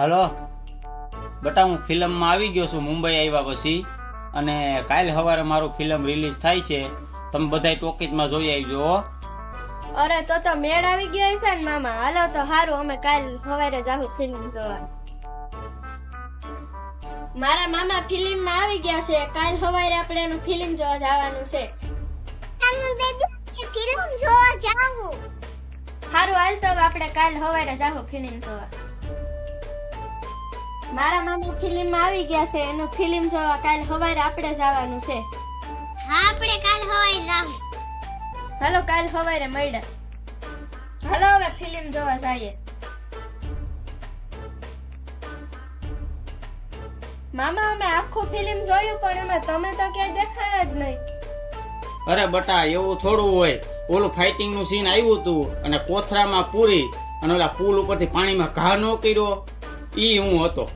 Hello બટા, હું ફિલ્મમાં આવી ગયો છું મુંબઈ આવ્યા પછી, અને કાલ સવારે મારું ફિલ્મ રિલીઝ થાય છે. તમે બધા ટોકીઝમાં જોઈ આવજો હો. અરે તો મેળ આવી ગયો છે ને મામા. હાલો તો હારું, અમે કાલ સવારે જાહુ ફિલ્મ જોવા. મારા મામા ફિલ્મ માં આવી ગયા છે. કાલ સવારે આપણે એનું ફિલ્મ જોવા જવાનું છે. ફિલ્મ જોવા જાવું. હારું હાલ તો હવે આપણે કાલ સવારે જાહુ ફિલ્મ જોવા. મારા મામા ફિલ્મ માં આવી ગયા છે. એનું ફિલ્મ જોવા કાલ સવારે આપણે જવાનું છે. હા, આપણે કાલ હવાઈ જાવું. હાલો કાલ સવારે મળ્યા. હાલો હવે ફિલ્મ જોવા જઈએ. મામા અમે આખું ફિલ્મ જોયું પણ એમાં તમે તો ક્યાંય દેખાયા જ નહીં. અરે બટા, એવું થોડું હોય. ઓલું ફાઇટિંગ નું સીન આવ્યું હતું અને કોથરામાં પૂરી અને ઓલા પુલ ઉપરથી પાણીમાં ઘા ન કર્યો, ઈ હું હતો.